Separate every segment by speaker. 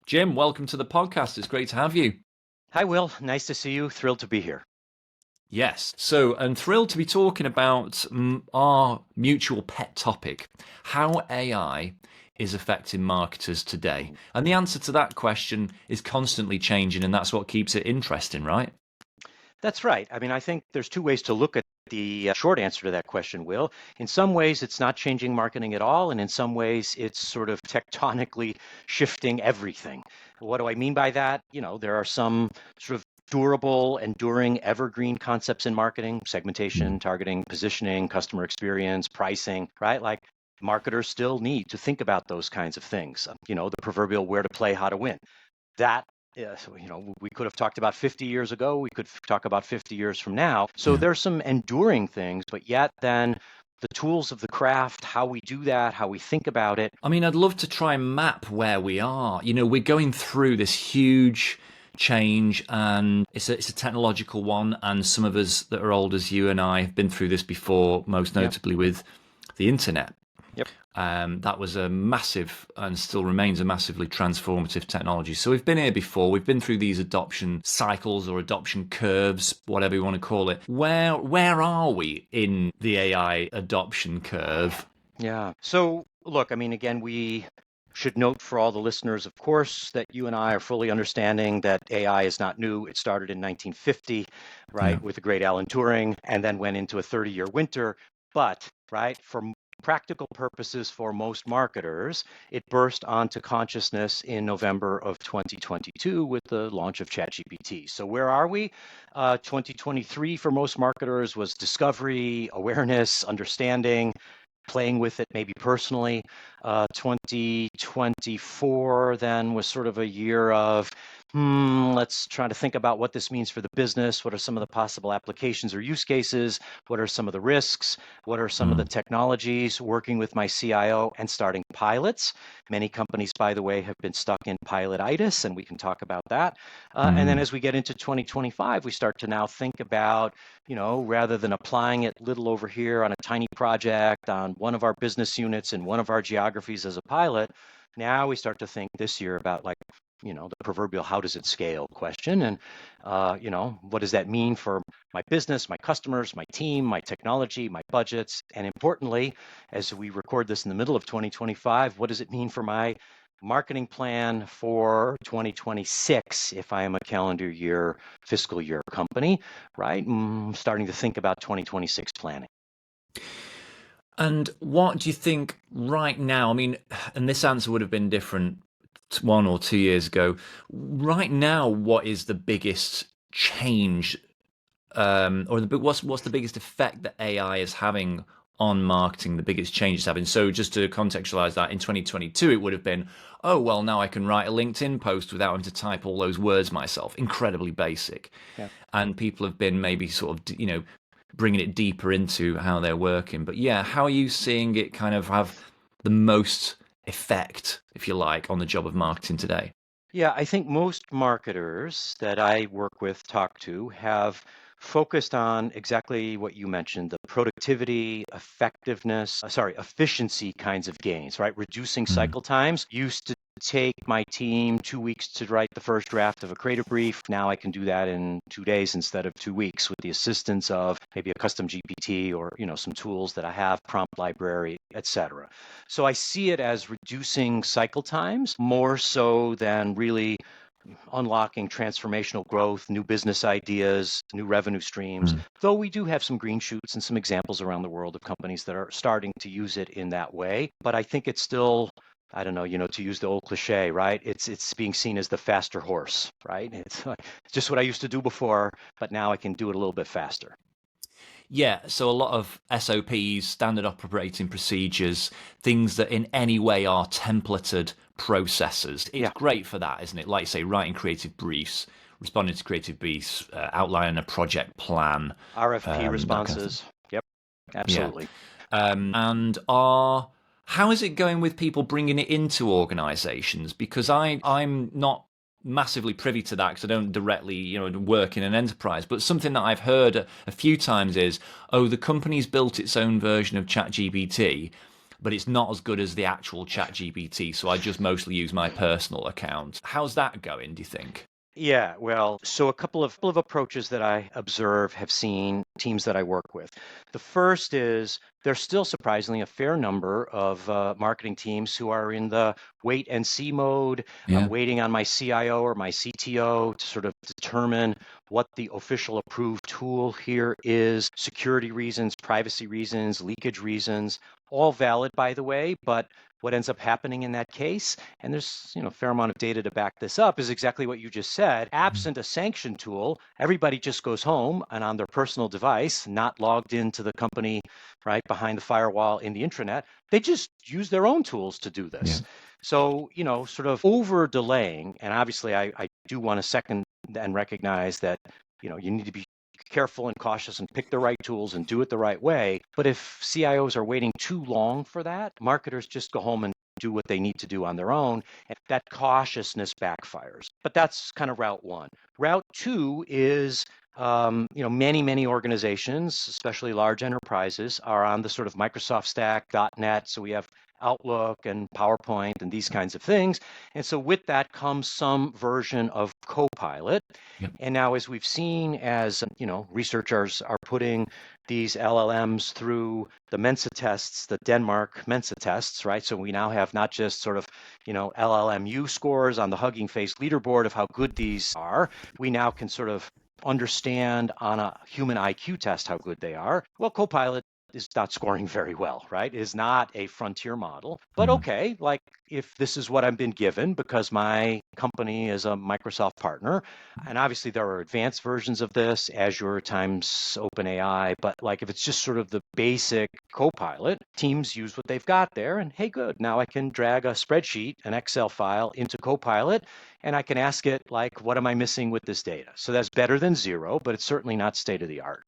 Speaker 1: Jim, welcome to the podcast. It's great to have you.
Speaker 2: Hi, Will. Nice to see you. Thrilled to be here.
Speaker 1: Yes, so I'm thrilled to be talking about our mutual pet topic, how AI is affecting marketers today. And the answer to that question is constantly changing, and that's what keeps it interesting, right?
Speaker 2: That's right. I mean, I think there's two ways to look at the short answer to that question, Will. In some ways, it's not changing marketing at all, and in some ways, it's sort of tectonically shifting everything. What do I mean by that? There are some sort of durable, enduring, evergreen concepts in marketing: segmentation, targeting, positioning, customer experience, pricing, right? Like marketers still need to think about those kinds of things. The proverbial where to play, how to win. That so, we could have talked about 50 years ago. We could talk about 50 years from now. So
Speaker 1: Yeah.
Speaker 2: there's some enduring things, but yet then the tools of the craft, how we do that, how we think about it.
Speaker 1: I mean, I'd love to try and map where we are. We're going through this huge change, and it's a technological one. And some of us that are old as you and I have been through this before, most
Speaker 2: Yep.
Speaker 1: notably with the internet.
Speaker 2: Yep.
Speaker 1: That was a massive and still remains a massively transformative technology. So we've been here before. We've been through these adoption cycles or adoption curves, whatever you want to call it. Where are we in the AI adoption curve?
Speaker 2: Yeah. So look, I mean, again, we should note for all the listeners, of course, that you and I are fully understanding that AI is not new. It started in 1950,
Speaker 1: Yeah.
Speaker 2: right, with the great Alan Turing, and then went into a 30-year winter. But, right, for practical purposes for most marketers, it burst onto consciousness in November of 2022 with the launch of ChatGPT. So where are we? 2023 for most marketers was discovery, awareness, understanding, playing with it maybe personally. 2024 then was sort of a year of, let's try to think about what this means for the business. What are some of the possible applications or use cases? What are some of the risks? What are some of the
Speaker 1: Mm.
Speaker 2: technologies? Working with my CIO and starting pilots. Many companies, by the way, have been stuck in pilotitis, and we can talk about that. And then
Speaker 1: Mm.
Speaker 2: as we get into 2025, we start to now think about, rather than applying it little over here on a tiny project on one of our business units in one of our geographies as a pilot, now we start to think this year about the proverbial how does it scale question. And, what does that mean for my business, my customers, my team, my technology, my budgets? And importantly, as we record this in the middle of 2025, what does it mean for my marketing plan for 2026 if I am a calendar year, fiscal year company, right? Starting to think about 2026 planning.
Speaker 1: And what do you think right now? I mean, and this answer would have been different 1 or 2 years ago. Right now, what is the biggest change, what's the biggest effect that AI is having on marketing? The biggest change it's having. So, just to contextualize that, in 2022, it would have been, oh well, now I can write a LinkedIn post without having to type all those words myself. Incredibly basic,
Speaker 2: Yeah.
Speaker 1: and people have been maybe sort of bringing it deeper into how they're working. But yeah, how are you seeing it kind of have the most effect, if you like, on the job of marketing today?
Speaker 2: Yeah, I think most marketers that I work with, talk to, have focused on exactly what you mentioned, the productivity, efficiency kinds of gains, right? Reducing
Speaker 1: Mm.
Speaker 2: cycle times used to take my team 2 weeks to write the first draft of a creative brief. Now I can do that in 2 days instead of 2 weeks with the assistance of maybe a custom GPT or, some tools that I have, prompt library, etc. So I see it as reducing cycle times more so than really unlocking transformational growth, new business ideas, new revenue streams,
Speaker 1: Mm.
Speaker 2: though we do have some green shoots and some examples around the world of companies that are starting to use it in that way. But I think it's still, I don't know, to use the old cliche, right? It's being seen as the faster horse, right? It's like, it's just what I used to do before, but now I can do it a little bit faster.
Speaker 1: Yeah, so a lot of SOPs, standard operating procedures, things that in any way are templated processes. It's
Speaker 2: Yeah,
Speaker 1: great for that, isn't it? Like you say, writing creative briefs, responding to creative briefs, outlining a project plan,
Speaker 2: RFP
Speaker 1: that kind of thing.
Speaker 2: responses. Yep,
Speaker 1: Yeah.
Speaker 2: absolutely.
Speaker 1: And how is it going with people bringing it into organizations? Because I'm not massively privy to that because I don't directly work in an enterprise. But something that I've heard a few times is, oh, the company's built its own version of ChatGPT. but it's not as good as the actual ChatGPT. So I just mostly use my personal account. How's that going, do you think?
Speaker 2: Yeah, well, so a couple of approaches that I observe have seen teams that I work with. The first is there's still surprisingly a fair number of marketing teams who are in the wait and see mode. I'm
Speaker 1: Yeah.
Speaker 2: waiting on my CIO or my CTO to sort of determine what the official approved tool here is, security reasons, privacy reasons, leakage reasons, all valid, by the way, but what ends up happening in that case, and there's a fair amount of data to back this up, is exactly what you just said. Absent a sanction tool, everybody just goes home and on their personal device, not logged into the company right behind the firewall in the intranet, they just use their own tools to do
Speaker 1: Yeah.
Speaker 2: this. So, sort of over delaying, and obviously I do want to second and recognize that, you need to be careful and cautious and pick the right tools and do it the right way. But if CIOs are waiting too long for that, marketers just go home and do what they need to do on their own, and that cautiousness backfires. But that's kind of route one. Route two is many organizations, especially large enterprises, are on the sort of Microsoft stack, .NET. So we have Outlook and PowerPoint and these kinds of things. And so with that comes some version of Copilot.
Speaker 1: Yep.
Speaker 2: And now, as we've seen, as researchers are putting these LLMs through the Mensa tests, the Denmark Mensa tests, right? So we now have not just sort of, LLMU scores on the Hugging Face leaderboard of how good these are. We now can sort of understand on a human IQ test how good they are. Well, Copilot is not scoring very well, right? It is not a frontier model. But okay, like if this is what I've been given because my company is a Microsoft partner, and obviously there are advanced versions of this, Azure times OpenAI, but like if it's just sort of the basic Copilot, teams use what they've got there, and hey, good, now I can drag a spreadsheet, an Excel file into Copilot, and I can ask it like, what am I missing with this data? So that's better than zero, but it's certainly not state of the art.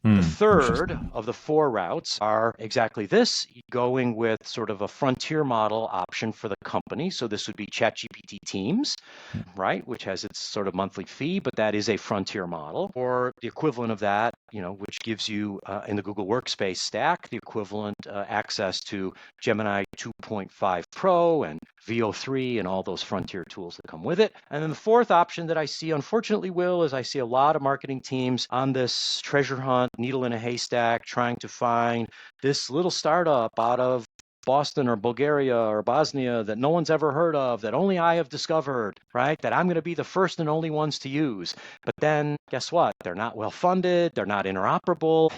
Speaker 2: The third
Speaker 1: Interesting.
Speaker 2: of the four routes are exactly this, going with sort of a frontier model option for the company. So this would be ChatGPT Teams,
Speaker 1: Yeah.
Speaker 2: right, which has its sort of monthly fee, but that is a frontier model, or the equivalent of that, which gives you in the Google Workspace stack, the equivalent access to Gemini 2.5 Pro and VO3 and all those frontier tools that come with it. And then the fourth option that I see, unfortunately, Will, is I see a lot of marketing teams on this treasure hunt, needle in a haystack, trying to find this little startup out of Boston or Bulgaria or Bosnia that no one's ever heard of, that only I have discovered, right? That I'm going to be the first and only ones to use. But then guess what? They're not well funded. They're not interoperable.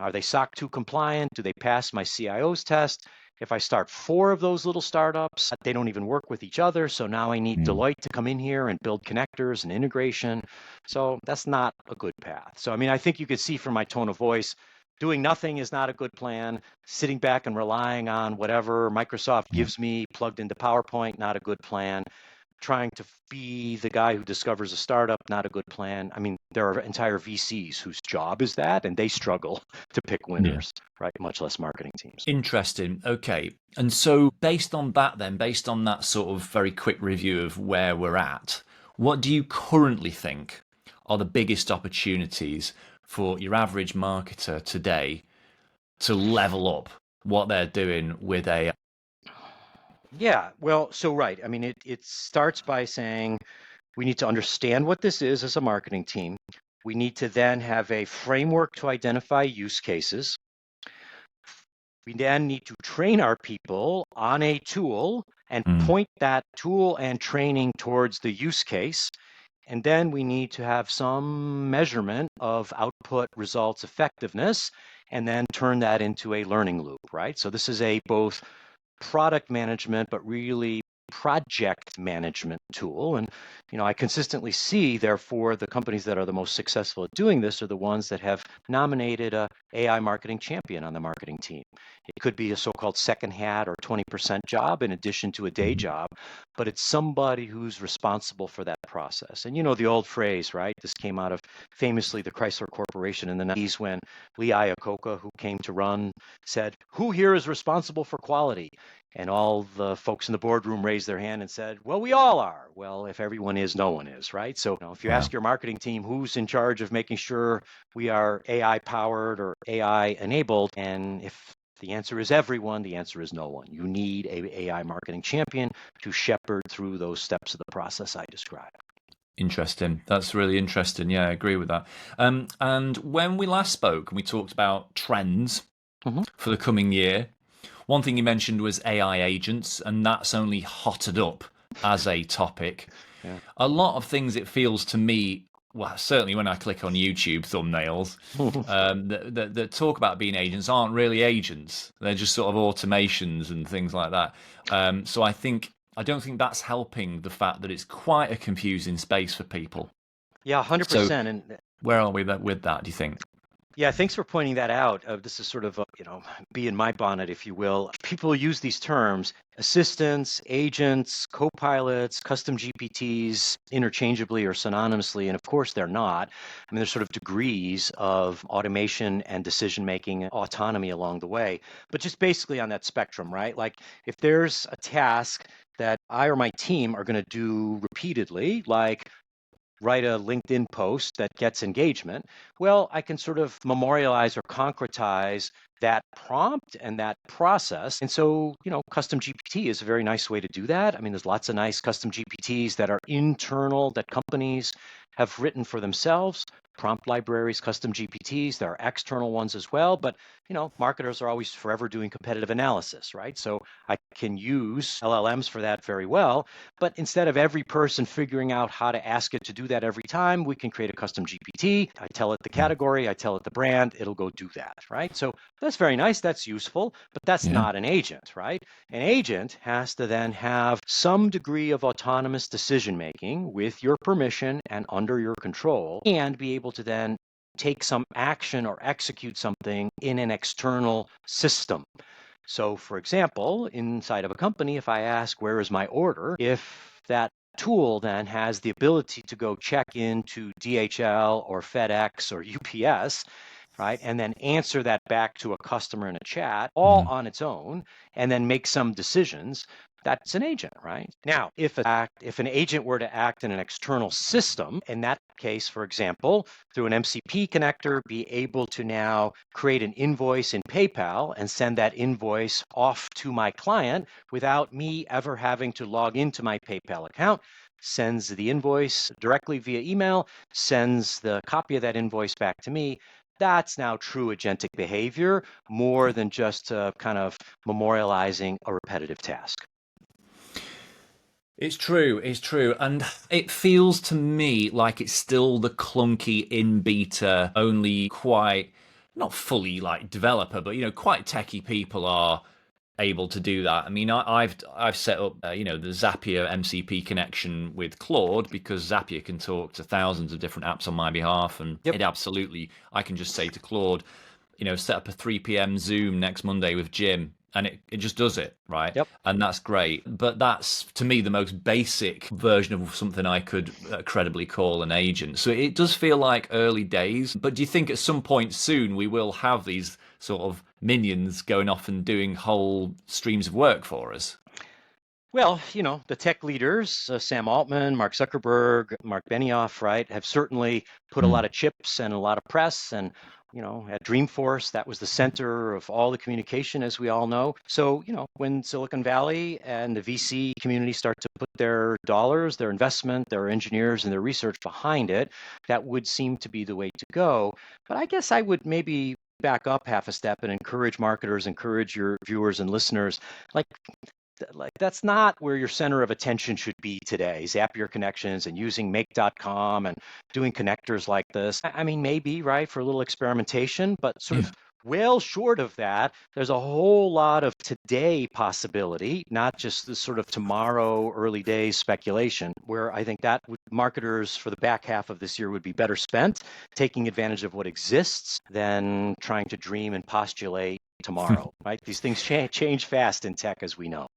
Speaker 2: Are they SOC 2 compliant? Do they pass my CIO's test? If I start four of those little startups, they don't even work with each other. So now I need Deloitte to come in here and build connectors and integration. So that's not a good path. So, I think you could see from my tone of voice, doing nothing is not a good plan. Sitting back and relying on whatever Microsoft gives me plugged into PowerPoint, not a good plan. Trying to be the guy who discovers a startup, not a good plan. There are entire VCs whose job is that, and they struggle to pick winners, right? Much less marketing teams.
Speaker 1: Interesting. Okay. And so based on that then, based on that sort of very quick review of where we're at, what do you currently think are the biggest opportunities for your average marketer today to level up what they're doing with AI?
Speaker 2: Yeah, well, so right. It starts by saying we need to understand what this is as a marketing team. We need to then have a framework to identify use cases. We then need to train our people on a tool and point that tool and training towards the use case. And then we need to have some measurement of output results effectiveness and then turn that into a learning loop, right? So this is a both product management, but really project management tool. And, I consistently see, therefore, the companies that are the most successful at doing this are the ones that have nominated a AI marketing champion on the marketing team. It could be a so-called second hat or 20% job in addition to a day job, but it's somebody who's responsible for that process. And the old phrase, right? This came out of famously the Chrysler Corporation in the 90s when Lee Iacocca, who came to run, said, "Who here is responsible for quality?" And all the folks in the boardroom raised their hand and said, "Well, we all are." Well, if everyone is, no one is, right? So if you ask your marketing team who's in charge of making sure we are AI powered or AI enabled, and if The answer is everyone. The answer is no one. You need a AI marketing champion to shepherd through those steps of the process I described.
Speaker 1: Interesting. That's really interesting. Yeah, I agree with that. And when we last spoke and we talked about trends for the coming year, one thing you mentioned was AI agents, and that's only hotted up as a topic.
Speaker 2: Yeah.
Speaker 1: A lot of things, it feels to me, well, certainly when I click on YouTube thumbnails, that talk about being agents aren't really agents. They're just sort of automations and things like that. So I don't think that's helping the fact that it's quite a confusing space for people.
Speaker 2: Yeah,
Speaker 1: So
Speaker 2: 100%. And
Speaker 1: where are we with that, do you think?
Speaker 2: yeah, thanks for pointing that out. This is sort of, be in my bonnet, if you will. People use these terms, assistants, agents, co-pilots, custom GPTs, interchangeably or synonymously, and of course they're not. I mean, there's sort of degrees of automation and decision-making autonomy along the way, but just basically on that spectrum, right? Like if there's a task that I or my team are going to do repeatedly, like write a LinkedIn post that gets engagement, well, I can sort of memorialize or concretize that prompt and that process. And so, custom GPT is a very nice way to do that. I mean, there's lots of nice custom GPTs that are internal that companies have written for themselves. Prompt libraries, custom GPTs, there are external ones as well, but marketers are always forever doing competitive analysis, right? So I can use LLMs for that very well, but instead of every person figuring out how to ask it to do that every time, we can create a custom GPT. I tell it the category, I tell it the brand, it'll go do that, right? So that's very nice, that's useful, but that's not an agent, right? An agent has to then have some degree of autonomous decision making with your permission and under your control, and be able to then take some action or execute something in an external system. So, for example, inside of a company, if I ask, where is my order? If that tool then has the ability to go check into DHL or FedEx or UPS, right, and then answer that back to a customer in a chat all on its own, and then make some decisions, that's an agent, right? Now, if an agent were to act in an external system, in that case, for example, through an MCP connector, be able to now create an invoice in PayPal and send that invoice off to my client without me ever having to log into my PayPal account, sends the invoice directly via email, sends the copy of that invoice back to me. That's now true agentic behavior, more than just kind of memorializing a repetitive task.
Speaker 1: It's true, and it feels to me like it's still the clunky in beta, only quite, not fully like developer, but quite techie people are able to do that. I mean, I've set up the Zapier MCP connection with Claude because Zapier can talk to thousands of different apps on my behalf, and I can just say to Claude, set up a 3 p.m. Zoom next Monday with Jim, and it just does it, right?
Speaker 2: Yep.
Speaker 1: And that's great. But that's, to me, the most basic version of something I could credibly call an agent. So it does feel like early days. But do you think at some point soon we will have these sort of minions going off and doing whole streams of work for us?
Speaker 2: Well, the tech leaders, Sam Altman, Mark Zuckerberg, Mark Benioff, right, have certainly put a lot of chips and a lot of press. And at Dreamforce, that was the center of all the communication, as we all know. So, when Silicon Valley and the VC community start to put their dollars, their investment, their engineers, and their research behind it, that would seem to be the way to go. But I guess I would maybe back up half a step and encourage marketers, encourage your viewers and listeners, like that's not where your center of attention should be today. Zapier connections and using make.com and doing connectors like this. I mean, maybe, right, for a little experimentation, but sort of well short of that, there's a whole lot of today possibility, not just the sort of tomorrow, early days speculation, where I think that marketers for the back half of this year would be better spent taking advantage of what exists than trying to dream and postulate tomorrow, right? These things change fast in tech, as we know.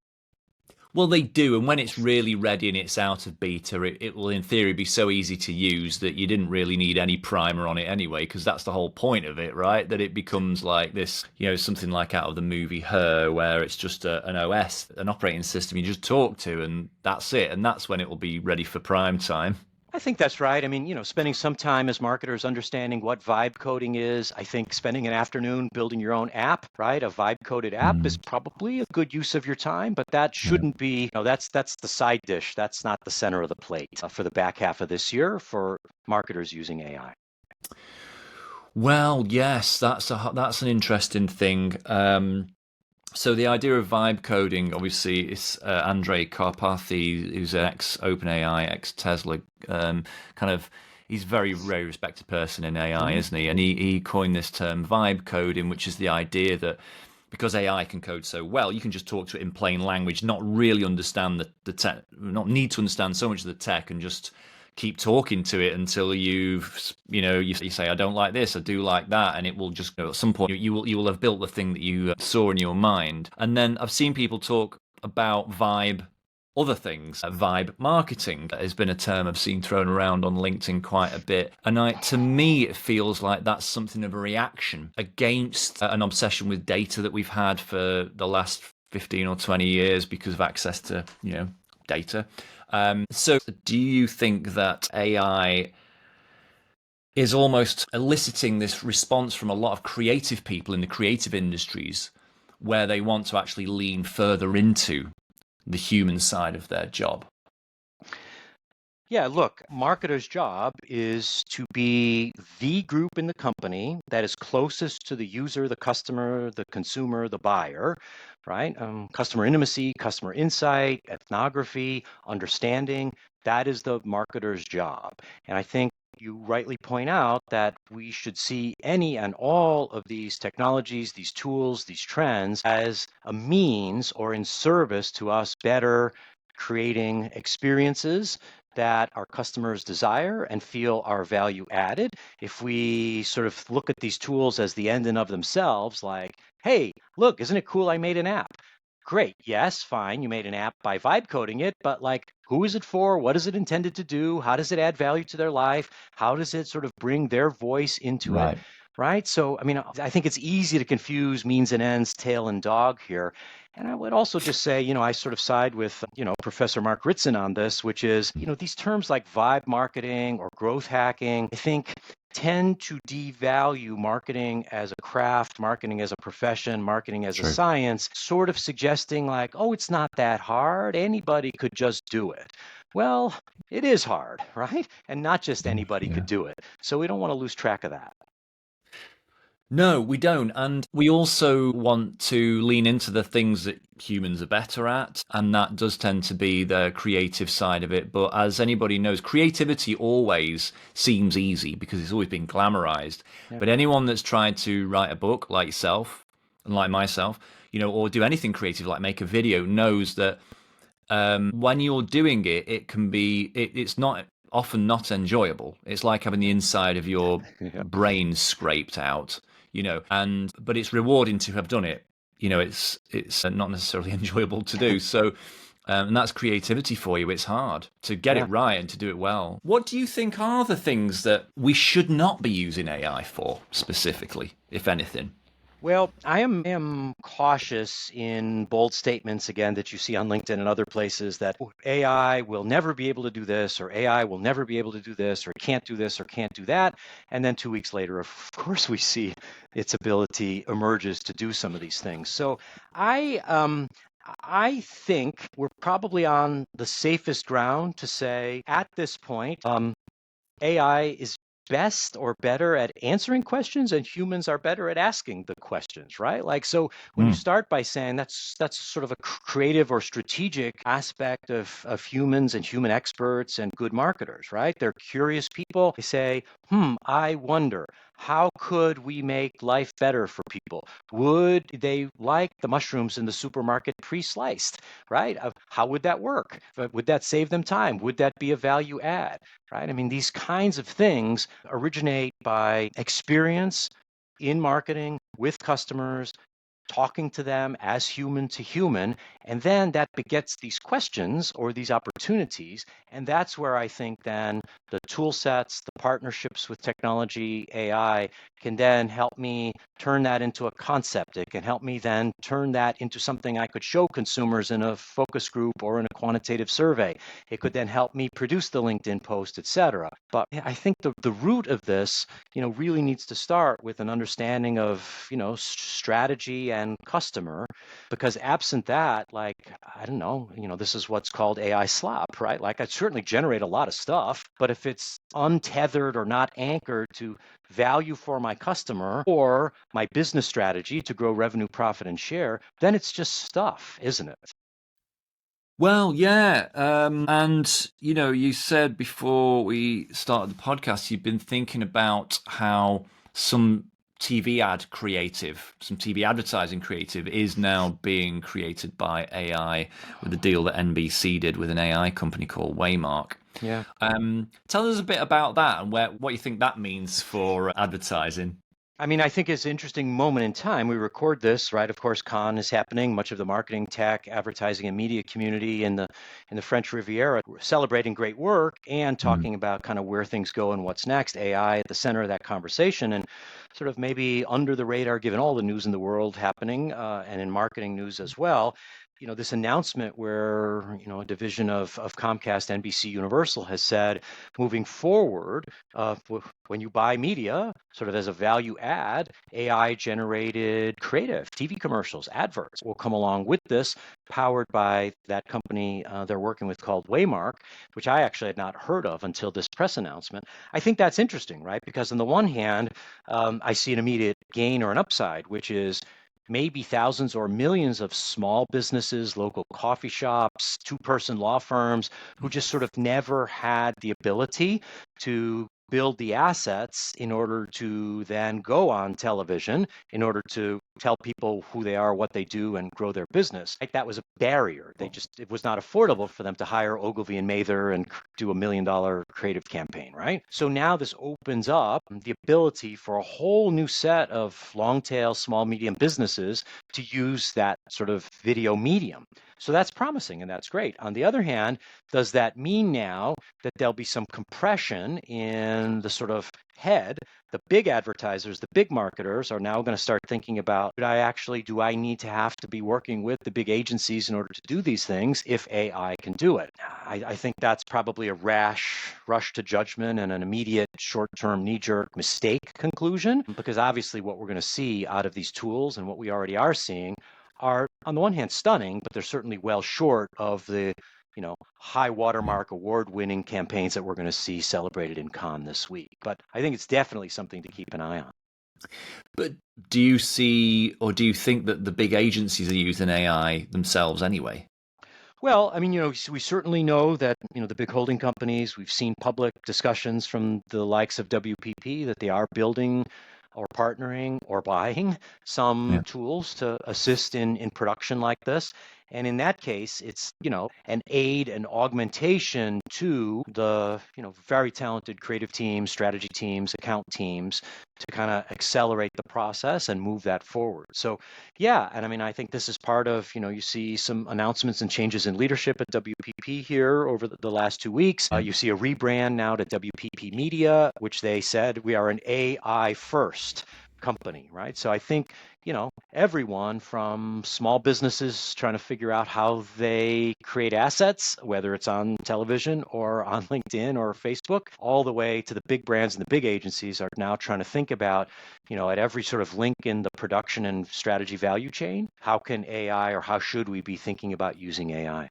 Speaker 1: Well, they do, and when it's really ready and it's out of beta, it will in theory be so easy to use that you didn't really need any primer on it anyway, because that's the whole point of it, right? That it becomes like this, something like out of the movie Her, where it's just an OS, an operating system you just talk to, and that's it, and that's when it will be ready for prime time.
Speaker 2: I think that's right. I mean, spending some time as marketers understanding what vibe coding is. I think spending an afternoon building your own app, right? A vibe coded app is probably a good use of your time, but that
Speaker 1: Yeah.
Speaker 2: shouldn't be, that's the side dish. That's not the center of the plate for the back half of this year for marketers using AI.
Speaker 1: Well, yes, that's an interesting thing. So the idea of vibe coding, obviously, is Andrei Karpathy, who's an ex OpenAI, ex Tesla, kind of. He's a very, very respected person in AI,
Speaker 2: Mhm.
Speaker 1: isn't he? And he coined this term vibe coding, which is the idea that because AI can code so well, you can just talk to it in plain language, not really understand the tech, not need to understand so much of the tech, and just keep talking to it until you say I don't like this, I do like that, and it will just at some point you will have built the thing that you saw in your mind. And then I've seen people talk about vibe other things. Vibe marketing has been a term I've seen thrown around on LinkedIn quite a bit. And to me, it feels like that's something of a reaction against an obsession with data that we've had for the last 15 or 20 years because of access to, data. So do you think that AI is almost eliciting this response from a lot of creative people in the creative industries where they want to actually lean further into the human side of their job?
Speaker 2: Yeah, look, marketer's job is to be the group in the company that is closest to the user, the customer, the consumer, the buyer, right? Customer intimacy, customer insight, ethnography, understanding. That is the marketer's job. And I think you rightly point out that we should see any and all of these technologies, these tools, these trends as a means or in service to us better creating experiences that our customers desire and feel are value added. If we sort of look at these tools as the end in of themselves, like, hey, look, isn't it cool I made an app? Great. Yes, fine. You made an app by vibe coding it, but like, who is it for? What is it intended to do? How does it add value to their life? How does it sort of bring their voice into it?
Speaker 1: Right.
Speaker 2: Right. So, I mean, I think it's easy to confuse means and ends, tail and dog here. And I would also just say, I sort of side with, Professor Mark Ritson on this, which is, these terms like vibe marketing or growth hacking, I think tend to devalue marketing as a craft, marketing as a profession, marketing as a
Speaker 1: True.
Speaker 2: science, sort of suggesting like, oh, it's not that hard. Anybody could just do it. Well, it is hard, right? And not just anybody could
Speaker 1: Yeah.
Speaker 2: do it. So we don't want to lose track of that.
Speaker 1: No, we don't. And we also want to lean into the things that humans are better at. And that does tend to be the creative side of it. But as anybody knows, creativity always seems easy because it's always been glamorized.
Speaker 2: Yeah.
Speaker 1: But anyone that's tried to write a book like yourself and like myself, or do anything creative like make a video knows that when you're doing it, it's not often not enjoyable. It's like having the inside of your
Speaker 2: Yeah.
Speaker 1: brain scraped out, and but it's rewarding to have done it. It's not necessarily enjoyable to do. So, and that's creativity for you. It's hard to get it
Speaker 2: Yeah.
Speaker 1: right and to do it well. What do you think are the things that we should not be using AI for specifically, if anything?
Speaker 2: Well, I am cautious in bold statements again that you see on LinkedIn and other places that AI will never be able to do this, or AI will never be able to do this, or can't do this, or can't do that. And then 2 weeks later, of course, we see its ability emerges to do some of these things. So I I think we're probably on the safest ground to say at this point, AI is best or better at answering questions and humans are better at asking the questions, right? Like, so when you
Speaker 1: Mm,
Speaker 2: start by saying that's sort of a creative or strategic aspect of humans and human experts and good marketers, right? They're curious people. They say, I wonder, how could we make life better for people? Would they like the mushrooms in the supermarket pre-sliced, right? How would that work? Would that save them time? Would that be a value add? Right? I mean, these kinds of things originate by experience in marketing with customers, talking to them as human to human. And then that begets these questions or these opportunities. And that's where I think then the tool sets, the partnerships with technology, AI, can then help me turn that into a concept. It can help me then turn that into something I could show consumers in a focus group or in a quantitative survey. It could then help me produce the LinkedIn post, et cetera. But I think the root of this, really needs to start with an understanding of, strategy and customer, because absent that, like, I don't know, this is what's called AI slop, right? Like, I certainly generate a lot of stuff, but if it's untethered or not anchored to value for my customer or my business strategy to grow revenue, profit, and share, then it's just stuff, isn't it?
Speaker 1: Well, yeah. And, you said before we started the podcast, you've been thinking about how some some TV advertising creative is now being created by AI with a deal that NBC did with an AI company called Waymark.
Speaker 2: Yeah.
Speaker 1: Tell us a bit about that and what you think that means for advertising.
Speaker 2: I mean, I think it's an interesting moment in time. We record this, right? Of course, Cannes is happening. Much of the marketing, tech, advertising, and media community in the French Riviera celebrating great work and
Speaker 1: Mm.
Speaker 2: talking about kind of where things go and what's next. AI at the center of that conversation, and sort of maybe under the radar, given all the news in the world happening and in marketing news as well. This announcement where a division of Comcast, NBC Universal has said, moving forward, when you buy media, sort of as a value add, AI generated creative, TV commercials, adverts will come along with this, powered by that company they're working with called Waymark, which I actually had not heard of until this press announcement. I think that's interesting, right? Because on the one hand, I see an immediate gain or an upside, which is maybe thousands or millions of small businesses, local coffee shops, two-person law firms who just sort of never had the ability to build the assets in order to then go on television, in order to tell people who they are, what they do, and grow their business. Right? That was a barrier. It was not affordable for them to hire Ogilvy and Mather and do $1 million creative campaign, right? So now this opens up the ability for a whole new set of long tail, small, medium businesses to use that sort of video medium. So that's promising and that's great. On the other hand, does that mean now that there'll be some compression in the sort of head? The big advertisers, the big marketers are now going to start thinking about, do I need to have to be working with the big agencies in order to do these things if AI can do it? I think that's probably a rash rush to judgment and an immediate short-term knee-jerk mistake conclusion, because obviously what we're going to see out of these tools and what we already are seeing are, on the one hand, stunning, but they're certainly well short of the high watermark award-winning campaigns that we're going to see celebrated in Cannes this week. But I think it's definitely something to keep an eye on.
Speaker 1: But do you see or do you think that the big agencies are using AI themselves anyway?
Speaker 2: Well, I mean, we certainly know that, the big holding companies, we've seen public discussions from the likes of WPP that they are building or partnering or buying some
Speaker 1: Yeah.
Speaker 2: tools to assist in production like this. And in that case, it's, an aid and augmentation to the, very talented creative teams, strategy teams, account teams to kind of accelerate the process and move that forward. So, yeah, and I mean, I think this is part of, you see some announcements and changes in leadership at WPP here over the last 2 weeks. You see a rebrand now to WPP Media, which they said we are an AI first company, right? So I think, everyone from small businesses trying to figure out how they create assets, whether it's on television or on LinkedIn or Facebook, all the way to the big brands and the big agencies are now trying to think about, at every sort of link in the production and strategy value chain, how can AI or how should we be thinking about using AI?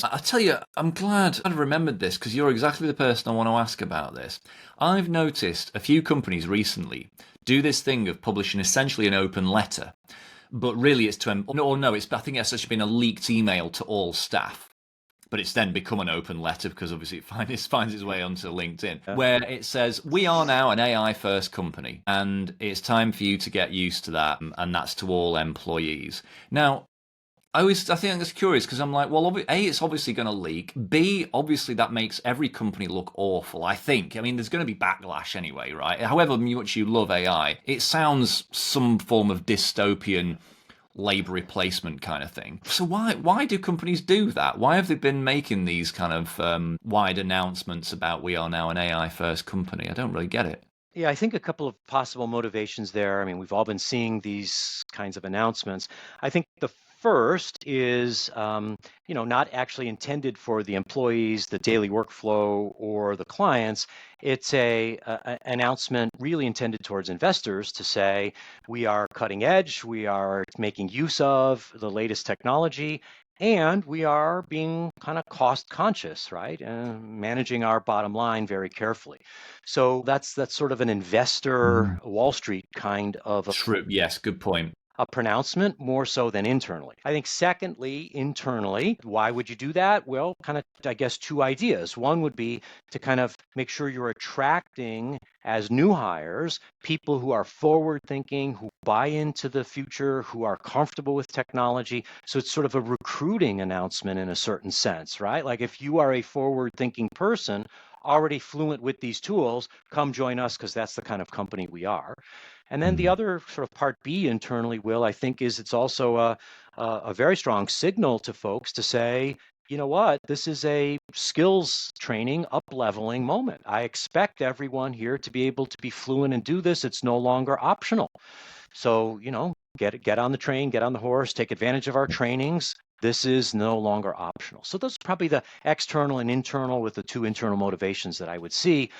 Speaker 1: I tell you, I'm glad I remembered this because you're exactly the person I want to ask about this. I've noticed a few companies recently do this thing of publishing essentially an open letter, but really it's to, or no, I think it's actually been a leaked email to all staff. But it's then become an open letter because obviously it finds its way onto LinkedIn, where it says, we are now an AI first company and it's time for you to get used to that. And that's to all employees. Now, I think it's curious because I'm like, well, A, it's obviously going to leak. B, obviously that makes every company look awful. I think. I mean, there's going to be backlash anyway, right? However much you love AI, it sounds some form of dystopian labor replacement kind of thing. So why do companies do that? Why have they been making these kind of wide announcements about we are now an AI first company? I don't really get it.
Speaker 2: Yeah, I think a couple of possible motivations there. I mean, we've all been seeing these kinds of announcements. I think the first is, not actually intended for the employees, the daily workflow, or the clients. It's a announcement really intended towards investors to say we are cutting edge, we are making use of the latest technology, and we are being kind of cost conscious, right? And managing our bottom line very carefully. So that's sort of an investor
Speaker 1: Mm.
Speaker 2: Wall Street kind of
Speaker 1: True. Yes. Good point.
Speaker 2: a pronouncement more so than internally. I think secondly, internally, why would you do that? Well, kind of, I guess, two ideas. One would be to kind of make sure you're attracting as new hires people who are forward thinking, who buy into the future, who are comfortable with technology. So it's sort of a recruiting announcement in a certain sense, right? Like if you are a forward thinking person, already fluent with these tools, come join us because that's the kind of company we are. And then the
Speaker 1: Mm.
Speaker 2: other sort of part B internally, Will, I think is it's also a very strong signal to folks to say, you know what, this is a skills training up leveling moment. I expect everyone here to be able to be fluent and do this. It's no longer optional. So, get on the train, get on the horse, take advantage of our trainings. This is no longer optional. So those are probably the external and internal with the two internal motivations that I would see.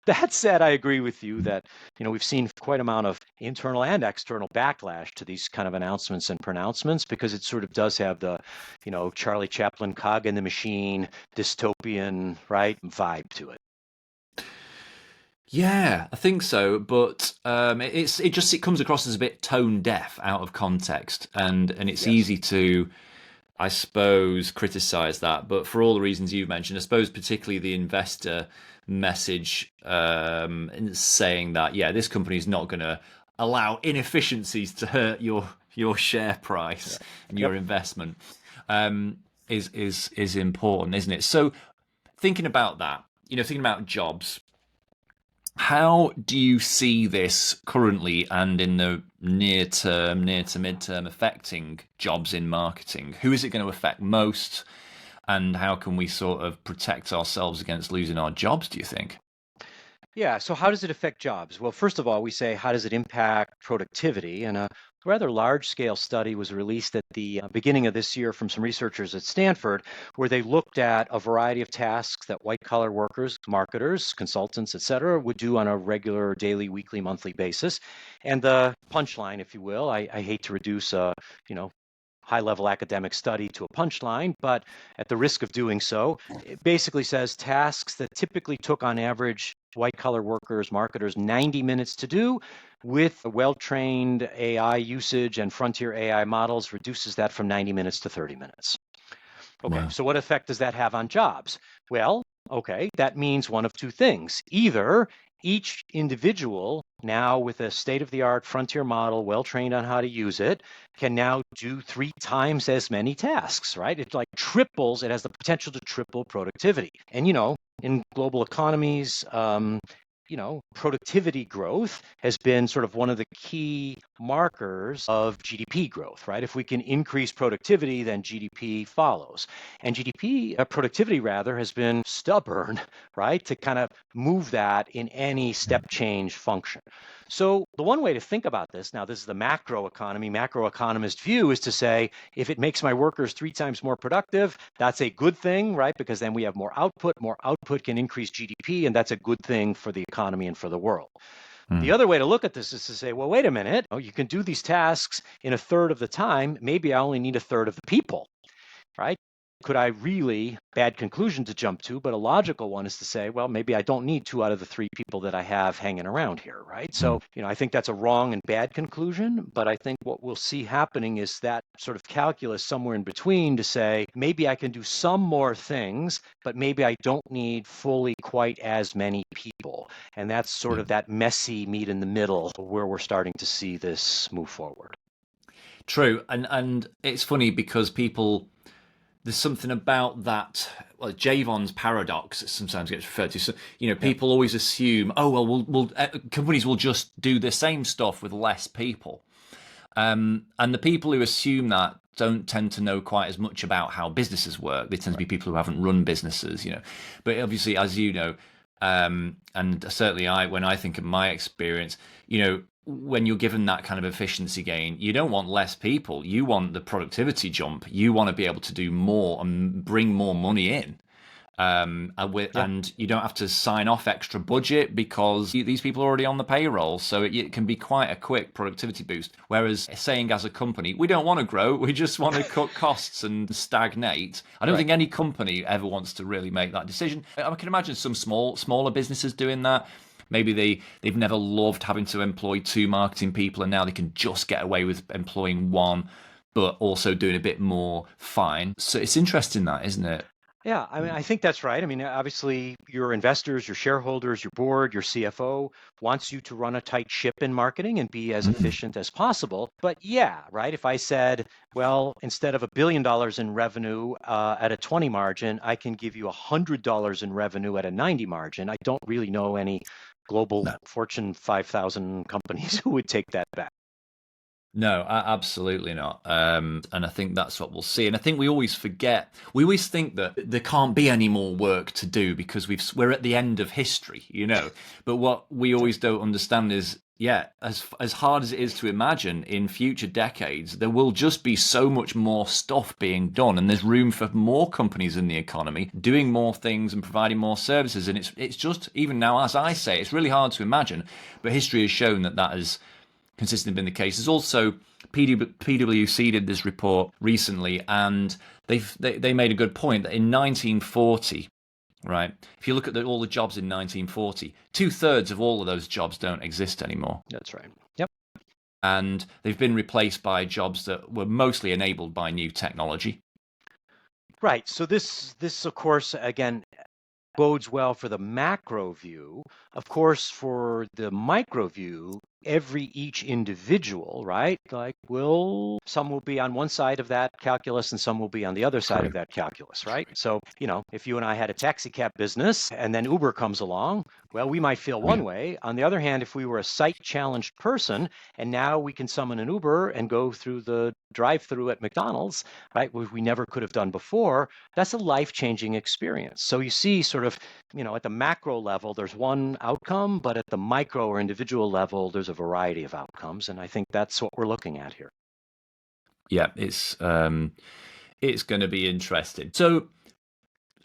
Speaker 2: That said, I agree with you that, we've seen quite amount of internal and external backlash to these kind of announcements and pronouncements because it sort of does have the, Charlie Chaplin cog in the machine, dystopian, right, vibe to it.
Speaker 1: Yeah, I think so, but it comes across as a bit tone deaf out of context, and it's
Speaker 2: Yes.
Speaker 1: easy to, I suppose, criticize that. But for all the reasons you've mentioned, I suppose particularly the investor message saying that yeah, this company is not going to allow inefficiencies to hurt your share
Speaker 2: Yeah.
Speaker 1: price and
Speaker 2: Yep.
Speaker 1: your investment is important, isn't it? So thinking about that, thinking about jobs, how do you see this currently and in the near to mid-term affecting jobs in marketing? Who is it going to affect most, and how can we sort of protect ourselves against losing our jobs, do you think?
Speaker 2: Yeah. So how does it affect jobs? Well, first of all, we say, how does it impact productivity? And a rather large scale study was released at the beginning of this year from some researchers at Stanford, where they looked at a variety of tasks that white collar workers, marketers, consultants, et cetera, would do on a regular daily, weekly, monthly basis. And the punchline, if you will, I hate to reduce you know, high level academic study to a punchline, but at the risk of doing so, it basically says tasks that typically took on average white collar workers, marketers 90 minutes to do with well trained AI usage and frontier AI models reduces that from 90 minutes to 30 minutes. Okay,
Speaker 1: Wow.
Speaker 2: so what effect does that have on jobs? Well, okay, that means one of two things. Either each individual, now with a state of the art frontier model, well trained on how to use it, can now do 3 times as many tasks, right? It like triples, it has the potential to triple productivity. And, in global economies, productivity growth has been sort of one of the key markers of GDP growth, right? If we can increase productivity, then GDP follows. And GDP, productivity rather, has been stubborn, right, to kind of move that in any step change function. So the one way to think about this, now this is the macroeconomist view, is to say, if it makes my workers 3 times more productive, that's a good thing, right? Because then we have more output. More output can increase GDP, and that's a good thing for the economy and for the world. The
Speaker 1: Hmm.
Speaker 2: other way to look at this is to say, well, wait a minute, you can do these tasks in a third of the time. Maybe I only need a third of the people, right? Could I really, bad conclusion to jump to, but a logical one is to say, well, maybe I don't need 2 out of the 3 people that I have hanging around here, right?
Speaker 1: Hmm.
Speaker 2: So, I think that's a wrong and bad conclusion, but I think what we'll see happening is that sort of calculus somewhere in between to say, maybe I can do some more things, but maybe I don't need fully quite as many people. And that's sort
Speaker 1: Yeah.
Speaker 2: of that messy meet in the middle where we're starting to see this move forward.
Speaker 1: True, and it's funny because people there's something about that. Well, Javon's paradox it sometimes gets referred to. So
Speaker 2: Yeah.
Speaker 1: people always assume, oh well, companies will just do the same stuff with less people, and the people who assume that don't tend to know quite as much about how businesses work. They tend to be people who haven't run businesses, But obviously, as you know, and certainly when I think of my experience, when you're given that kind of efficiency gain, you don't want less people. You want the productivity jump. You want to be able to do more and bring more money in.
Speaker 2: Yeah.
Speaker 1: And you don't have to sign off extra budget because these people are already on the payroll. So it can be quite a quick productivity boost. Whereas saying as a company, we don't want to grow, we just want to cut costs and stagnate. I don't
Speaker 2: Right.
Speaker 1: think any company ever wants to really make that decision. I can imagine some smaller businesses doing that. Maybe they've never loved having to employ two marketing people, and now they can just get away with employing one, but also doing a bit more fine. So it's interesting that, isn't it?
Speaker 2: Yeah, I mean, I think that's right. I mean, obviously, your investors, your shareholders, your board, your CFO wants you to run a tight ship in marketing and be as
Speaker 1: Mm.
Speaker 2: efficient as possible. But yeah, right. If I said, well, instead of $1 billion in revenue at a 20 margin, I can give you $100 in revenue at a 90 margin. I don't really know any global
Speaker 1: No.
Speaker 2: Fortune 5,000 companies who would take that back.
Speaker 1: No, absolutely not. And I think that's what we'll see. And I think we always forget. We always think that there can't be any more work to do because we're at the end of history. But what we always don't understand is, yeah, as hard as it is to imagine, in future decades there will just be so much more stuff being done, and there's room for more companies in the economy doing more things and providing more services. And it's just even now, as I say, it's really hard to imagine, but history has shown that has consistently been the case. There's also PwC did this report recently, and they made a good point that in 1940, right? If you look at all the jobs in 1940, 2/3 of all of those jobs don't exist anymore,
Speaker 2: That's right. Yep.
Speaker 1: and they've been replaced by jobs that were mostly enabled by new technology.
Speaker 2: Right. So this of course again bodes well for the macro view. Of course, for the micro view, each individual, right? Like some will be on one side of that calculus and some will be on the other side of
Speaker 1: True.
Speaker 2: that calculus, right? So, if you and I had a taxi cab business and then Uber comes along, well, we might feel
Speaker 1: Oh, yeah.
Speaker 2: one way. On the other hand, if we were a sight challenged person and now we can summon an Uber and go through the drive-through at McDonald's, right, which we never could have done before, that's a life-changing experience. So you see sort of, at the macro level, there's one outcome, but at the micro or individual level, there's a variety of outcomes. And I think that's what we're looking at here.
Speaker 1: Yeah, it's going to be interesting. So,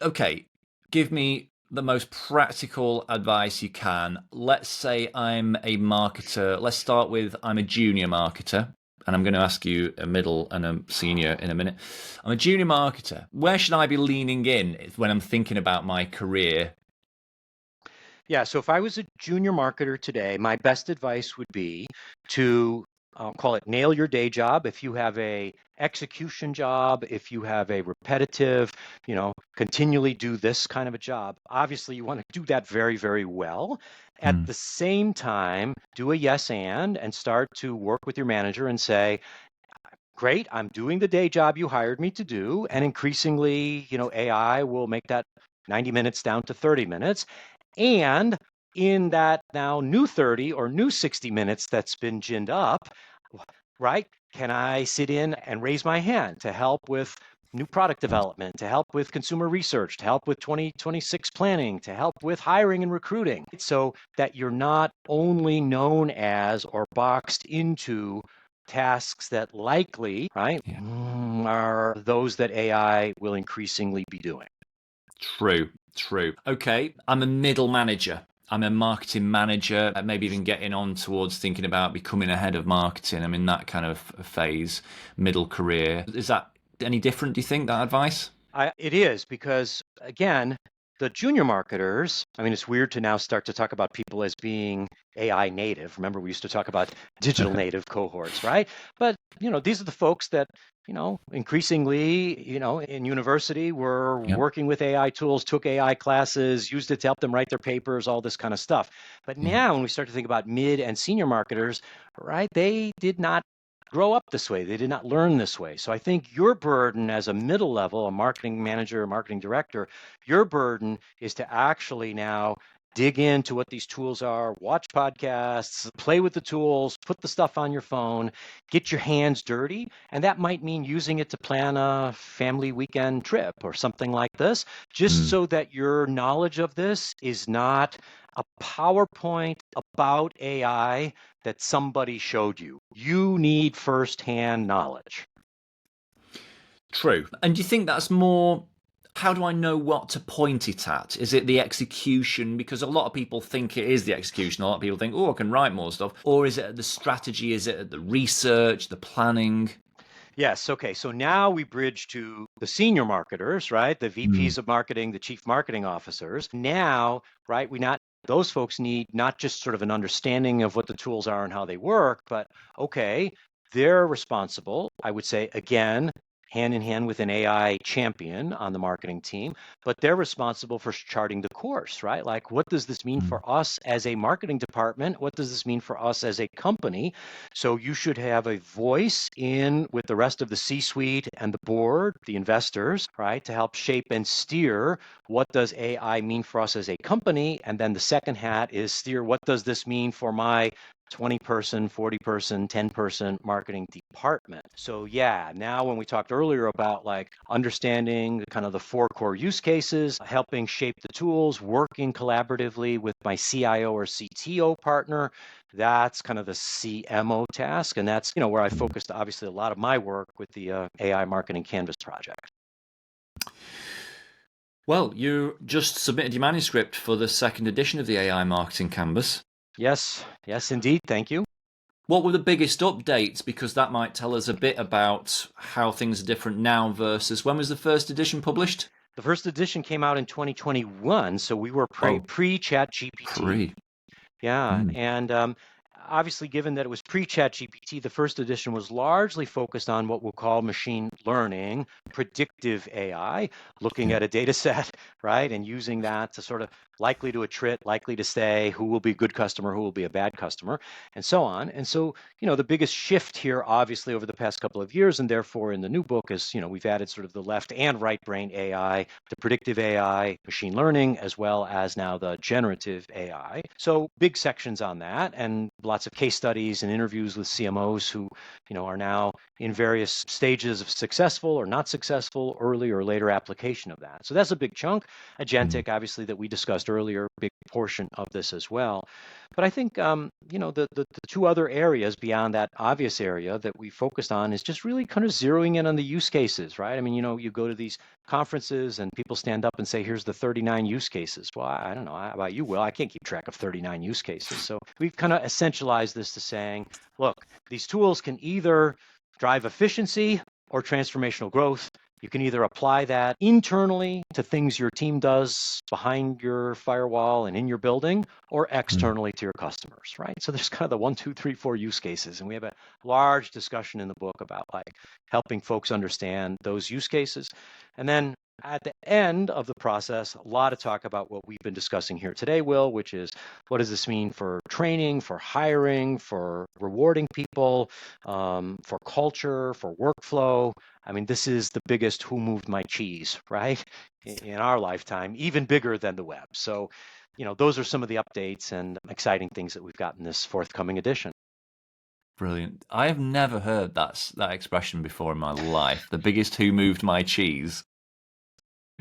Speaker 1: okay, give me the most practical advice you can. Let's say I'm a marketer. Let's start with I'm a junior marketer, and I'm going to ask you a middle and a senior in a minute. I'm a junior marketer. Where should I be leaning in when I'm thinking about my career?
Speaker 2: Yeah, so if I was a junior marketer today, my best advice would be to call it nail your day job. If you have a execution job, if you have a repetitive, continually do this kind of a job, obviously you want to do that very, very well. At
Speaker 1: Hmm.
Speaker 2: the same time, do a yes and start to work with your manager and say, great, I'm doing the day job you hired me to do. And increasingly, AI will make that 90 minutes down to 30 minutes. And in that now new 30 or new 60 minutes that's been ginned up, right? Can I sit in and raise my hand to help with new product development, to help with consumer research, to help with 2026 planning, to help with hiring and recruiting, so that you're not only known as or boxed into tasks that likely, right,
Speaker 1: Yeah.
Speaker 2: are those that AI will increasingly be doing.
Speaker 1: True, true. Okay, I'm a middle manager. I'm a marketing manager, maybe even getting on towards thinking about becoming a head of marketing. I'm in that kind of phase, middle career. Is that any different, do you think, that advice?
Speaker 2: It is because, again, the junior marketers, I mean, it's weird to now start to talk about people as being AI native. Remember, we used to talk about digital native cohorts, right? But, these are the folks that, increasingly, in university were
Speaker 1: Yeah.
Speaker 2: working with AI tools, took AI classes, used it to help them write their papers, all this kind of stuff. But
Speaker 1: Yeah.
Speaker 2: now when we start to think about mid and senior marketers, right, they did not grow up this way. They did not learn this way. So I think your burden as a middle level, a marketing manager, a marketing director, your burden is to actually now dig into what these tools are, watch podcasts, play with the tools, put the stuff on your phone, get your hands dirty. And that might mean using it to plan a family weekend trip or something like this, just so that your knowledge of this is not a PowerPoint about AI that somebody showed you. You need firsthand knowledge.
Speaker 1: True. And do you think that's more, how do I know what to point it at? Is it the execution? Because a lot of people think it is the execution. A lot of people think, oh, I can write more stuff. Or is it the strategy? Is it the research, the planning?
Speaker 2: Yes. Okay. So now we bridge to the senior marketers, right? The VPs of marketing, the chief marketing officers. Now, right, those folks need not just sort of an understanding of what the tools are and how they work, but okay, they're responsible, I would say, again, hand in hand with an AI champion on the marketing team, but they're responsible for charting the course, right? Like, what does this mean for us as a marketing department? What does this mean for us as a company? So you should have a voice in with the rest of the C-suite and the board, the investors, right, to help shape and steer what does AI mean for us as a company? And then the second hat is steer what does this mean for my 20-person, 40-person, 10-person marketing department. So yeah, now when we talked earlier about like understanding kind of the four core use cases, helping shape the tools, working collaboratively with my CIO or CTO partner, that's kind of the CMO task. And that's, where I focused obviously a lot of my work with the AI Marketing Canvas project.
Speaker 1: Well, you just submitted your manuscript for the second edition of the AI Marketing Canvas.
Speaker 2: Yes, indeed. Thank you.
Speaker 1: What were the biggest updates? Because that might tell us a bit about how things are different now versus when was the first edition published?
Speaker 2: The first edition came out in 2021, so we were pre-ChatGPT. Yeah, and obviously, given that it was pre-ChatGPT, the first edition was largely focused on what we'll call machine learning, predictive AI, looking at a data set, right, and using that to sort of likely to attrit, likely to stay, who will be a good customer, who will be a bad customer, and so on. And so, the biggest shift here, obviously, over the past couple of years, and therefore in the new book is, we've added sort of the left and right brain AI, the predictive AI, machine learning, as well as now the generative AI. So big sections on that, and lots of case studies and interviews with CMOs who, are now in various stages of successful or not successful, early or later application of that. So that's a big chunk. Agentic, obviously, that we discussed earlier, big portion of this as well. But I think, the two other areas beyond that obvious area that we focused on is just really kind of zeroing in on the use cases, right? I mean, you go to these conferences and people stand up and say, here's the 39 use cases. Well, I don't know. How about you, Will? I can't keep track of 39 use cases. So we've kind of essentialized this to saying, look, these tools can either drive efficiency or transformational growth. You can either apply that internally to things your team does behind your firewall and in your building, or externally to your customers, right? So there's kind of the 1, 2, 3, 4 use cases. And we have a large discussion in the book about like helping folks understand those use cases. And then at the end of the process, a lot of talk about what we've been discussing here today, Will, which is what does this mean for training, for hiring, for rewarding people, for culture, for workflow. I mean, this is the biggest who moved my cheese, right? In our lifetime, even bigger than the web. So, those are some of the updates and exciting things that we've got in this forthcoming edition.
Speaker 1: Brilliant. I have never heard that expression before in my life. The biggest who moved my cheese.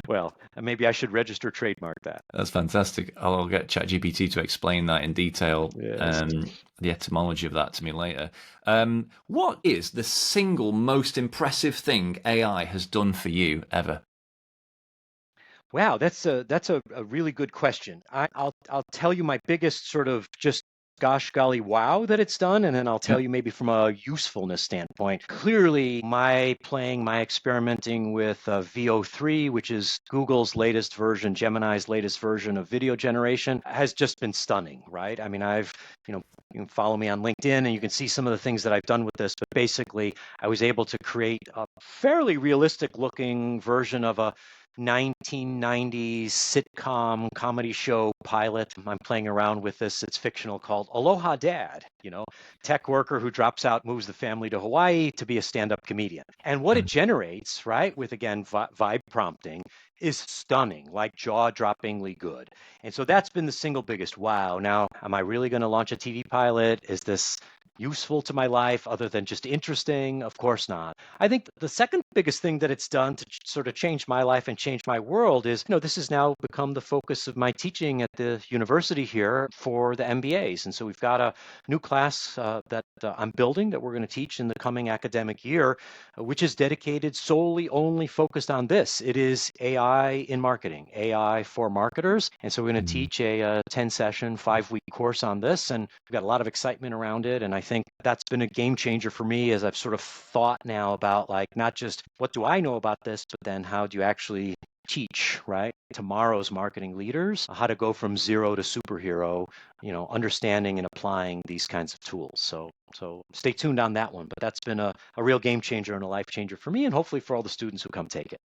Speaker 2: Well, maybe I should register trademark that.
Speaker 1: That's fantastic. I'll get ChatGPT to explain that in detail,
Speaker 2: Yes.
Speaker 1: the etymology of that to me later. What is the single most impressive thing AI has done for you ever?
Speaker 2: Wow, that's a really good question. I'll tell you my biggest sort of just gosh golly wow that it's done, and then I'll tell you maybe from a usefulness standpoint. Clearly, my experimenting with VO3, which is Google's latest version, Gemini's latest version of video generation, has just been stunning, right? I mean, you can follow me on LinkedIn and you can see some of the things that I've done with this, but basically I was able to create a fairly realistic looking version of a 1990s sitcom comedy show pilot. I'm playing around with this. It's fictional, called Aloha Dad. Tech worker who drops out, moves the family to Hawaii to be a stand-up comedian. And what it generates, right, with again vibe prompting, is stunning, like jaw-droppingly good. And so that's been the single biggest wow. Now, am I really going to launch a TV pilot? Is this useful to my life other than just interesting? Of course not. I think the second biggest thing that it's done to sort of change my life and change my world is, this has now become the focus of my teaching at the university here for the MBAs. And so we've got a new class that I'm building that we're going to teach in the coming academic year, which is dedicated solely only focused on this. It is AI in marketing, AI for marketers. And so we're going to teach a 10-session, 5-week course on this. And we've got a lot of excitement around it. And I think that's been a game changer for me as I've sort of thought now about, like, not just what do I know about this, but then how do you actually teach, right, tomorrow's marketing leaders how to go from zero to superhero, understanding and applying these kinds of tools. So stay tuned on that one. But that's been a real game changer and a life changer for me, and hopefully for all the students who come take it.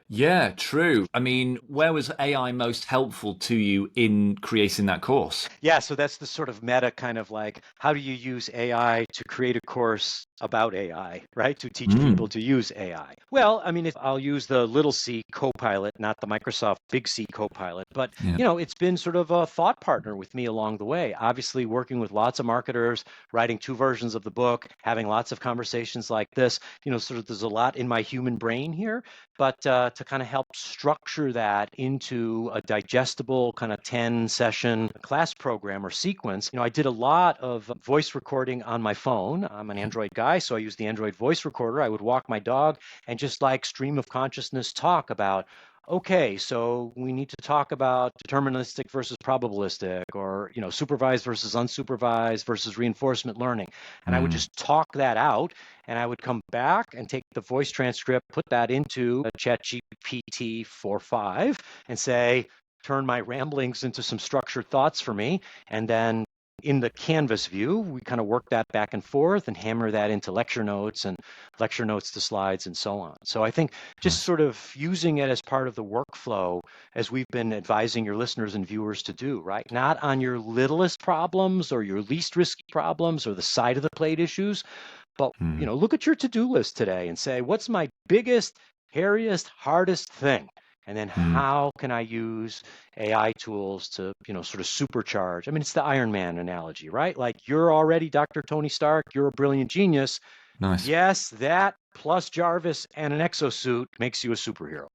Speaker 1: Yeah, true. I mean, where was AI most helpful to you in creating that course?
Speaker 2: Yeah, so that's the sort of meta kind of like, how do you use AI to create a course about AI, right? To teach people to use AI. Well, I mean, if I'll use the little c Copilot, not the Microsoft big C Copilot, but it's been sort of a thought partner with me along the way. Obviously, working with lots of marketers, writing 2 versions of the book, having lots of conversations like this, sort of there's a lot in my human brain here. But to kind of help structure that into a digestible kind of 10-session class program or sequence, I did a lot of voice recording on my phone. I'm an Android guy, so I use the Android voice recorder. I would walk my dog and just like stream of consciousness talk about, okay, so we need to talk about deterministic versus probabilistic, or, supervised versus unsupervised versus reinforcement learning. And I would just talk that out, and I would come back and take the voice transcript, put that into a ChatGPT 4.5 and say, turn my ramblings into some structured thoughts for me. And then in the Canvas view, we kind of work that back and forth and hammer that into lecture notes and lecture notes to slides and so on. So I think just sort of using it as part of the workflow, as we've been advising your listeners and viewers to do, right? Not on your littlest problems or your least risky problems or the side of the plate issues, but look at your to-do list today and say, what's my biggest, hairiest, hardest thing? And then how can I use AI tools to, sort of supercharge? I mean, it's the Iron Man analogy, right? Like, you're already Dr. Tony Stark, you're a brilliant genius.
Speaker 1: Nice.
Speaker 2: Yes, that plus Jarvis and an exosuit makes you a superhero.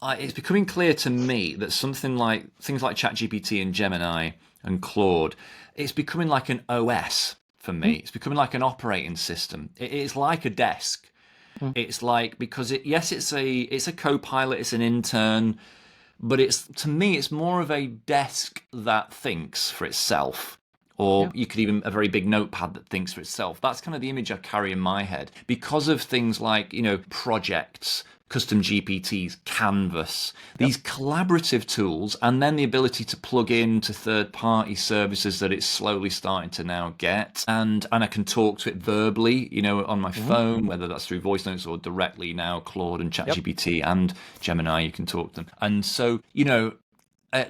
Speaker 1: It's becoming clear to me that things like ChatGPT and Gemini and Claude, it's becoming like an OS for me. It's becoming like an operating system. It's like a desk. It's like, because it's a co-pilot, it's an intern, but to me it's more of a desk that thinks for itself, or you could even a very big notepad that thinks for itself. That's kind of the image I carry in my head because of things like projects, custom GPTs, Canvas, these collaborative tools, and then the ability to plug into third-party services that it's slowly starting to now get. And I can talk to it verbally, on my phone, whether that's through voice notes or directly now, Claude and ChatGPT and Gemini, you can talk to them. And so,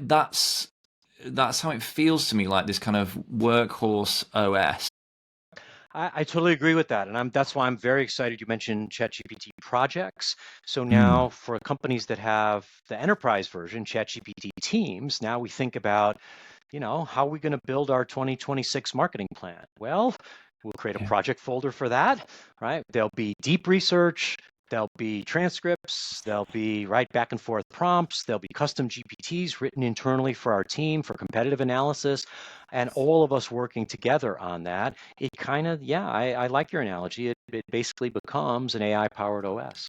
Speaker 1: that's how it feels to me, like this kind of workhorse OS.
Speaker 2: I totally agree with that. And that's why I'm very excited you mentioned ChatGPT projects. So now for companies that have the enterprise version, ChatGPT teams, now we think about, how are we going to build our 2026 marketing plan? Well, we'll create a project folder for that, right? There'll be deep research. There'll be transcripts, there'll be back and forth prompts, there'll be custom GPTs written internally for our team for competitive analysis, and all of us working together on that. It kind of, I like your analogy. It basically becomes an AI-powered OS.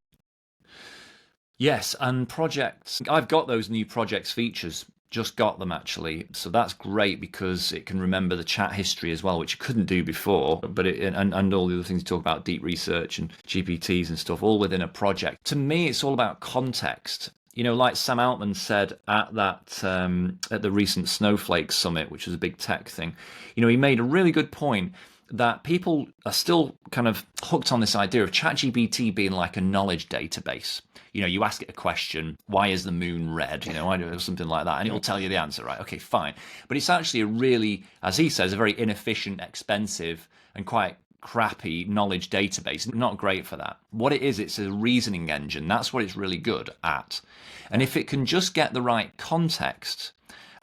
Speaker 1: Yes, and projects. I've got those new projects features. Just got them actually, so that's great because it can remember the chat history as well, which it couldn't do before. But and all the other things you talk about, deep research and GPTs and stuff, all within a project. To me, it's all about context. Like Sam Altman said at the recent Snowflake Summit, which was a big tech thing. He made a really good point. that people are still kind of hooked on this idea of ChatGPT being like a knowledge database. You ask it a question, why is the moon red? Or something like that, and it'll tell you the answer, right? Okay, fine. But it's actually a really, as he says, a very inefficient, expensive, and quite crappy knowledge database. Not great for that. What it is, it's a reasoning engine. That's what it's really good at. And if it can just get the right context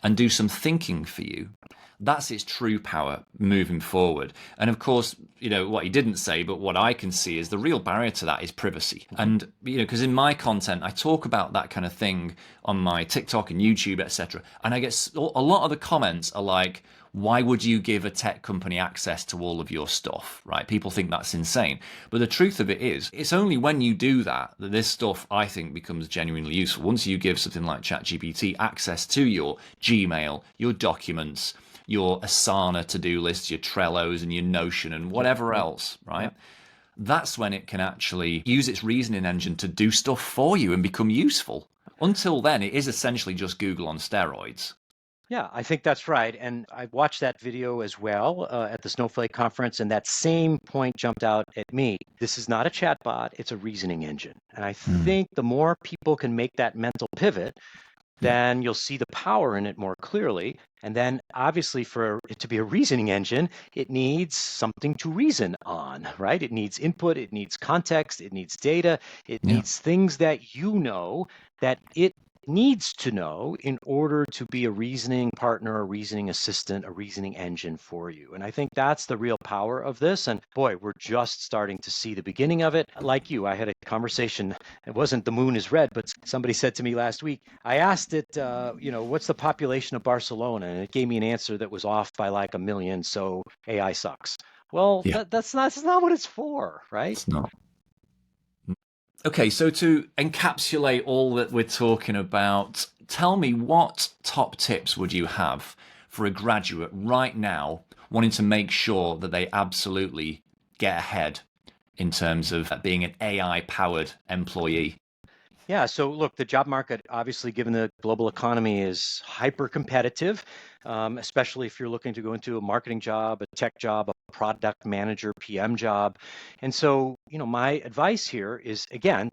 Speaker 1: and do some thinking for you, that's its true power moving forward. And of course, what he didn't say, but what I can see is the real barrier to that is privacy. And, because in my content, I talk about that kind of thing on my TikTok and YouTube, etc. And I get a lot of the comments are like, why would you give a tech company access to all of your stuff, right? People think that's insane. But the truth of it is, it's only when you do that this stuff, I think, becomes genuinely useful. Once you give something like ChatGPT access to your Gmail, your documents, your Asana to-do lists, your Trellos and your Notion and whatever else, right? That's when it can actually use its reasoning engine to do stuff for you and become useful. Until then, it is essentially just Google on steroids.
Speaker 2: Yeah, I think that's right. And I watched that video as well at the Snowflake conference, and that same point jumped out at me. This is not a chatbot, it's a reasoning engine. And I think the more people can make that mental pivot, then you'll see the power in it more clearly. And then obviously for it to be a reasoning engine, it needs something to reason on, right? It needs input, it needs context, it needs data, it needs things that that it needs to know in order to be a reasoning partner, a reasoning assistant, a reasoning engine for you. And I think that's the real power of this. And boy, we're just starting to see the beginning of it. Like you, I had a conversation. It wasn't the moon is red, but somebody said to me last week, I asked it, what's the population of Barcelona? And it gave me an answer that was off by like 1 million. So AI sucks. Well, that's not what it's for, right?
Speaker 1: It's not. Okay, so to encapsulate all that we're talking about, tell me what top tips would you have for a graduate right now wanting to make sure that they absolutely get ahead in terms of being an AI-powered employee?
Speaker 2: Yeah, so look, the job market, obviously, given the global economy, is hyper competitive, especially if you're looking to go into a marketing job, a tech job, a product manager, PM job. And so, my advice here is, again,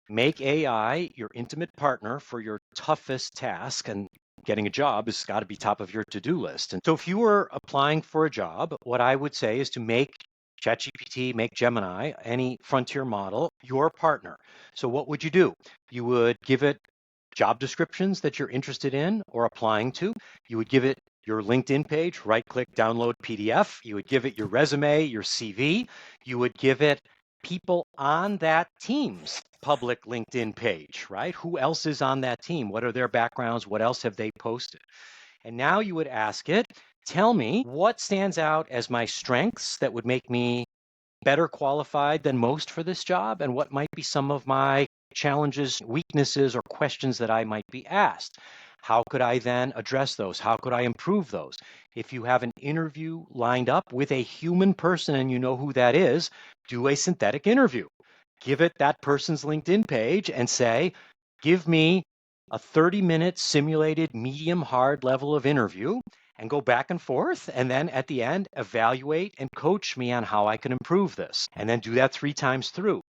Speaker 2: make AI your intimate partner for your toughest task. And getting a job has got to be top of your to-do list. And so if you were applying for a job, what I would say is to make ChatGPT, make Gemini, any frontier model, your partner. So what would you do? You would give it job descriptions that you're interested in or applying to. You would give it your LinkedIn page, right-click, download PDF. You would give it your resume, your CV. You would give it people on that team's public LinkedIn page, right? Who else is on that team? What are their backgrounds? What else have they posted? And now you would ask it, tell me what stands out as my strengths that would make me better qualified than most for this job, and what might be some of my challenges, weaknesses, or questions that I might be asked. How could I then address those? How could I improve those? If you have an interview lined up with a human person and you know who that is, do a synthetic interview. Give it that person's LinkedIn page and say, give me a 30-minute simulated medium hard level of interview and go back and forth. And then at the end, evaluate and coach me on how I can improve this. And then do that 3 times through.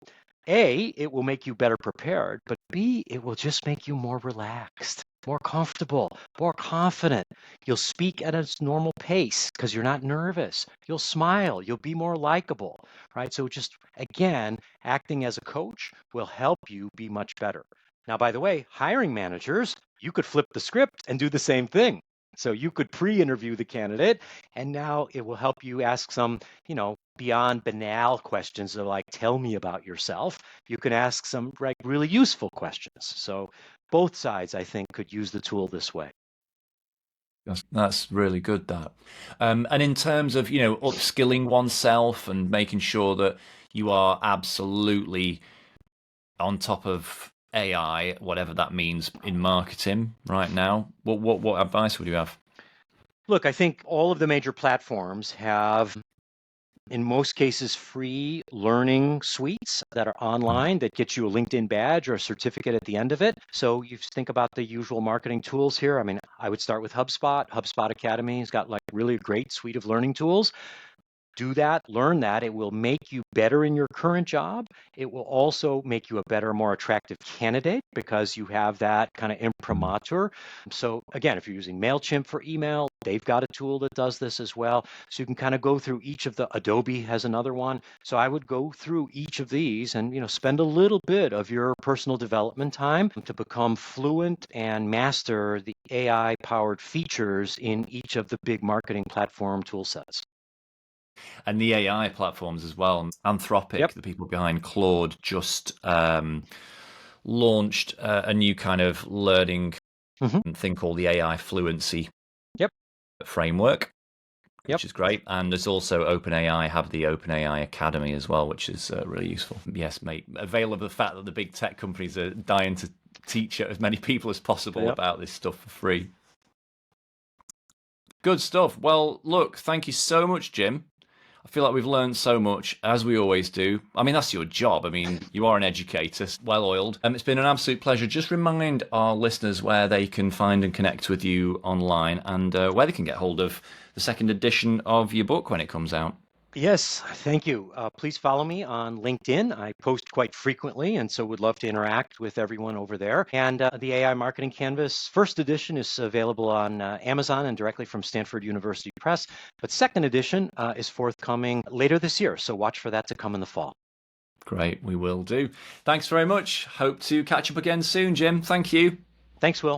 Speaker 2: A, it will make you better prepared, but B, it will just make you more relaxed, more comfortable, more confident. You'll speak at a normal pace because you're not nervous. You'll smile. You'll be more likable, right? So just, again, acting as a coach will help you be much better. Now, by the way, hiring managers, you could flip the script and do the same thing. So you could pre-interview the candidate, and now it will help you ask some, beyond banal questions of like, tell me about yourself. You can ask some really useful questions. So both sides, I think, could use the tool this way.
Speaker 1: That's really good, that. And in terms of, upskilling oneself and making sure that you are absolutely on top of AI, whatever that means in marketing right now, what advice would you have?
Speaker 2: Look, I think all of the major platforms have, in most cases, free learning suites that are online that get you a LinkedIn badge or a certificate at the end of it. So you think about the usual marketing tools here. I mean, I would start with HubSpot. HubSpot Academy has got like really a great suite of learning tools. do that, learn that. It will make you better in your current job. It will also make you a better, more attractive candidate because you have that kind of imprimatur. So again, if you're using MailChimp for email, they've got a tool that does this as well. So you can kind of go through each of the, Adobe has another one. So I would go through each of these and, spend a little bit of your personal development time to become fluent and master the AI powered features in each of the big marketing platform tool sets.
Speaker 1: And the AI platforms as well. Anthropic,
Speaker 2: Yep.
Speaker 1: the people behind Claude, just launched a new kind of learning thing called the AI Fluency
Speaker 2: Yep.
Speaker 1: framework,
Speaker 2: Yep.
Speaker 1: which is great. And there's also OpenAI have the OpenAI Academy as well, which is really useful. Yes, mate, avail of the fact that the big tech companies are dying to teach as many people as possible about this stuff for free. Good stuff. Well, look, thank you so much, Jim. I feel like we've learned so much, as we always do. I mean, that's your job. I mean, you are an educator, well-oiled. It's been an absolute pleasure. Just remind our listeners where they can find and connect with you online and where they can get hold of the second edition of your book when it comes out.
Speaker 2: Yes, thank you. Please follow me on LinkedIn. I post quite frequently, and so would love to interact with everyone over there. And the AI Marketing Canvas first edition is available on Amazon and directly from Stanford University Press. But second edition is forthcoming later this year, so watch for that to come in the fall.
Speaker 1: Great, we will do. Thanks very much. Hope to catch up again soon, Jim. Thank you.
Speaker 2: Thanks, Will.